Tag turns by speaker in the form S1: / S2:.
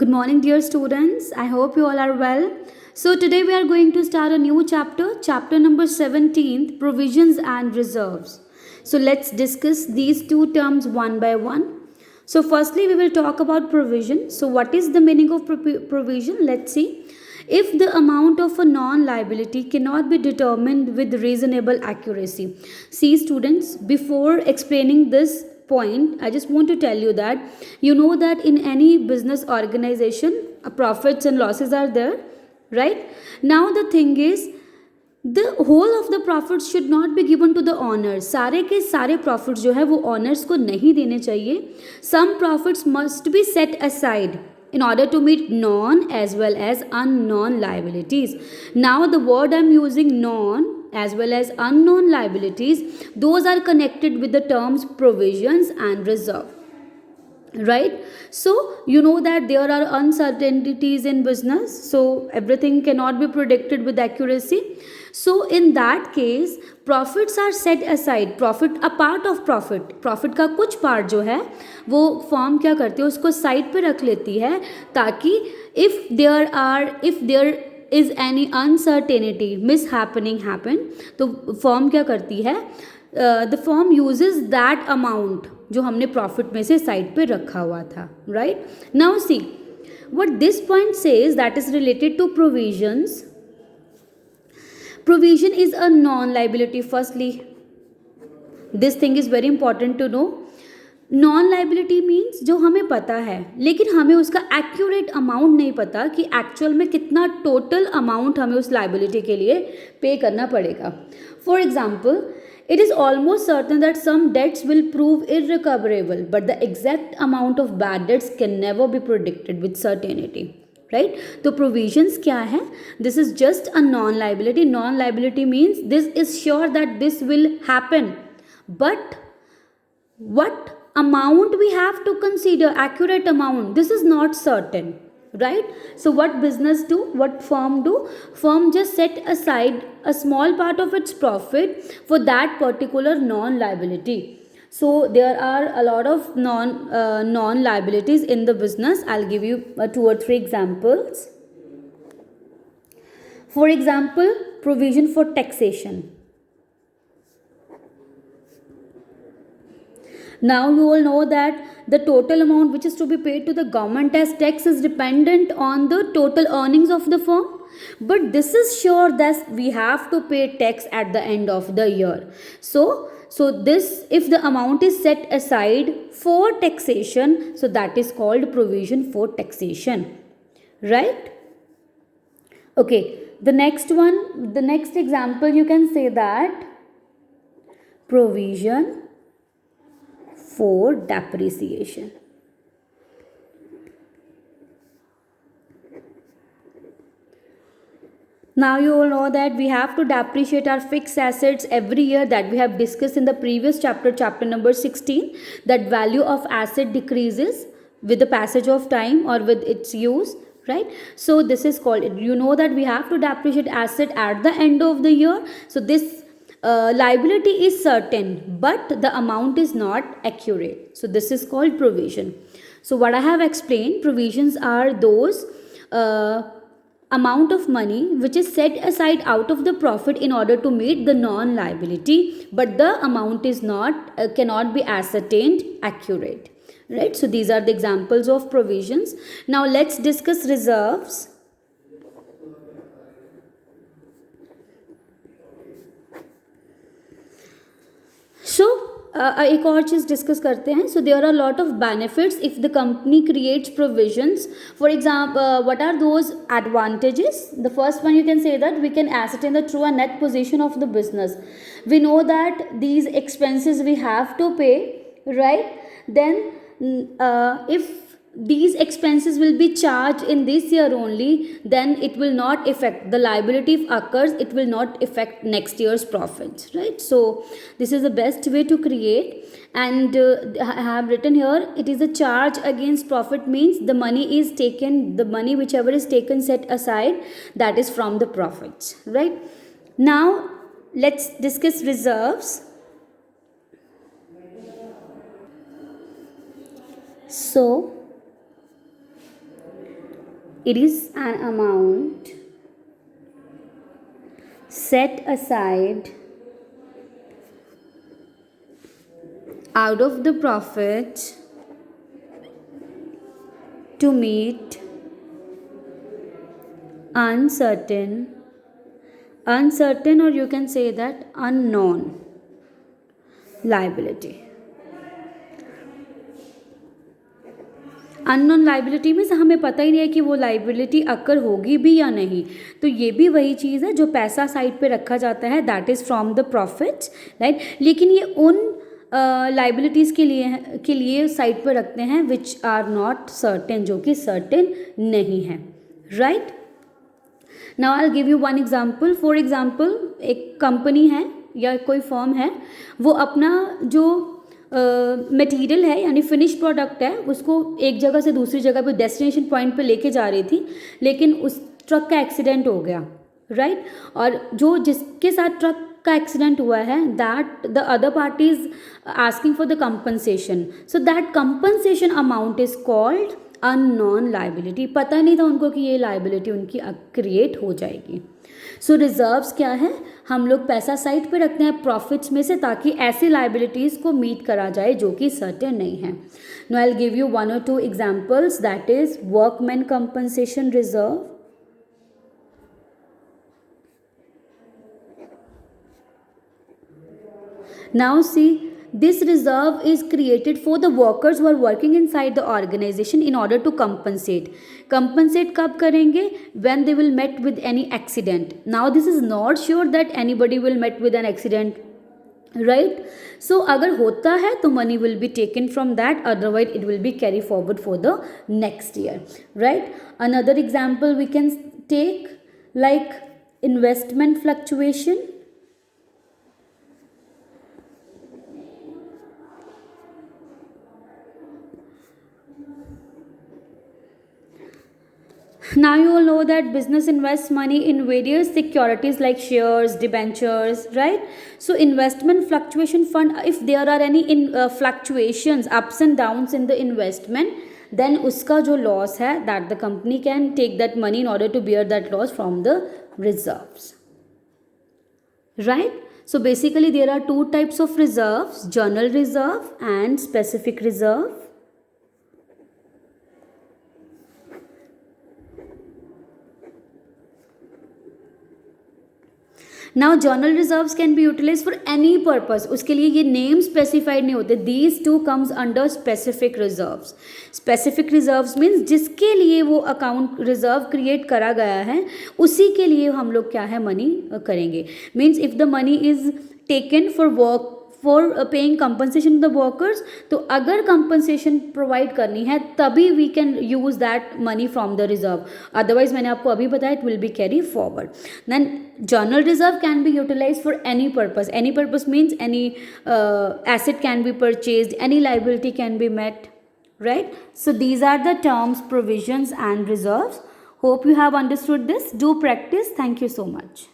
S1: Good morning, dear students. I hope you all are well. So, today we are going to start a new chapter, chapter number 17, Provisions and Reserves. So, let's discuss these two terms one by one. So, firstly, we will talk about provision. So, what is the meaning of provision? Let's see. If the amount of a non liability cannot be determined with reasonable accuracy. See, students, before explaining this point, I just want to tell you that you know that in any business organization, profits and losses are there, right? Now, the thing is, the whole of the profits should not be given to the owners. सारे के सारे profits जो है वो owners को नहीं देने चाहिए. Some profits must be set aside in order to meet non as well as unknown liabilities. Now the word I'm using, non as well as unknown liabilities, those are connected with the terms provisions and reserve, right? So you know that there are uncertainties in business, so everything cannot be predicted with accuracy. So in that case, profits are set aside. Profit, a part of profit का कुछ part जो है वो form क्या करती है, उसको side पे रख लेती है, ताकि if there is any uncertainty mishappening happen, तो फॉर्म क्या करती है, the form uses that amount जो हमने प्रॉफिट में से साइड पे रखा हुआ था, right? Now see what this point says, that is related to provisions. Provision is a non liability. Firstly, this thing is very important to know. Non liability means जो हमें पता है लेकिन हमें उसका एक्यूरेट अमाउंट नहीं पता कि एक्चुअल में कितना टोटल अमाउंट हमें उस लाइबिलिटी के लिए पे करना पड़ेगा. For example, it is almost certain that some debts will prove irrecoverable, but the exact amount of bad debts can never be predicted with certainty, right? तो provisions क्या है? This is just a non liability. Non liability means this is sure that this will happen, but what amount we have to consider, accurate amount, this is not certain, right? So what business do, what firm do? Firm just set aside a small part of its profit for that particular non liability. So there are a lot of non liabilities in the business. I'll give you 2 or 3 examples. For example, provision for taxation. Now you all know that the total amount which is to be paid to the government as tax is dependent on the total earnings of the firm, but this is sure that we have to pay tax at the end of the year. So this, if the amount is set aside for taxation, so that is called provision for taxation, right? Okay, the next one, the next example, you can say that provision for depreciation. Now you all know that we have to depreciate our fixed assets every year, that we have discussed in the previous chapter, chapter number 16, that value of asset decreases with the passage of time or with its use, right? So this is called, you know that we have to depreciate asset at the end of the year. So this liability is certain, but the amount is not accurate. So this is called provision. So what I have explained, provisions are those amount of money which is set aside out of the profit in order to meet the non liability, but the amount is not cannot be ascertained accurate, right? So these are the examples of provisions. Now let's discuss reserves. So एक और चीज़ discuss करते हैं. So there are lot of benefits if the company creates provisions. For example, what are those advantages? The first one, you can say that we can ascertain the true and net position of the business. We know that these expenses we have to pay, right? Then if these expenses will be charged in this year only, then it will not affect the liability. If occurs, it will not affect next year's profits, right? So this is the best way to create. And I have written here, it is a charge against profit, means the money is taken, the money whichever is taken set aside, that is from the profits, right? Now let's discuss reserves. So It is an amount set aside out of the profit to meet uncertain, or you can say that unknown liability. Unknown liability means हमें पता ही नहीं है कि वो liability अकर होगी भी या नहीं, तो ये भी वही चीज़ है जो पैसा साइड पे रखा जाता है, that is from the profits, right. लेकिन ये उन लाइबिलिटीज़ के लिए साइड पे रखते हैं विच आर नॉट सर्टेन, जो कि सर्टेन नहीं है, right. Now I will give you one example. For example, एक कंपनी है या कोई फर्म है, वो अपना जो मटेरियल है यानी फिनिश प्रोडक्ट है उसको एक जगह से दूसरी जगह पे डेस्टिनेशन पॉइंट पे लेके जा रही थी, लेकिन उस ट्रक का एक्सीडेंट हो गया, राइट। और जो जिसके साथ ट्रक का एक्सीडेंट हुआ है, that the other party is asking for the compensation, so that compensation amount is called unknown liability. पता नहीं था उनको कि ये लाइबिलिटी उनकी क्रिएट हो जाएगी। सो रिजर्व्स क्या है, हम लोग पैसा साइड पे रखते हैं प्रॉफिट्स में से, ताकि ऐसी लाइबिलिटीज़ को मीट करा जाए जो कि सर्टेन नहीं है। Now I will give you one और two examples, that is workman compensation reserve, now see, this reserve is created for the workers who are working inside the organization in order to compensate कब करेंगे, when they will met with any accident. Now this is not sure that anybody will met with an accident, right? So अगर होता है तो money will be taken from that, otherwise it will be carry forward for the next year, right? Another example we can take like investment fluctuation. Now you all know that business invests money in various securities like shares, debentures, right? So investment fluctuation fund, if there are any fluctuations, ups and downs in the investment, then uska jo loss hai, that the company can take that money in order to bear that loss from the reserves, right? So basically there are two types of reserves, general reserve and specific reserve. Now general reserves can be utilise for any purpose, उसके लिए ये name specified नहीं होते, these two comes under specific reserves. Specific reserves means जिसके लिए वो account reserve create करा गया है उसी के लिए हम लोग क्या है मनी करेंगे। Means if the money is taken for work for paying compensation the workers, तो अगर कंपनसेशन प्रोवाइड करनी है तभी we can use that money from the reserve, otherwise मैंने आपको अभी बताया it will be carry forward. Then journal reserve can be utilized for any purpose means any asset can be purchased, any liability can be met, right? So these are the terms, provisions and reserves. Hope you have understood this. Do practice. Thank you so much.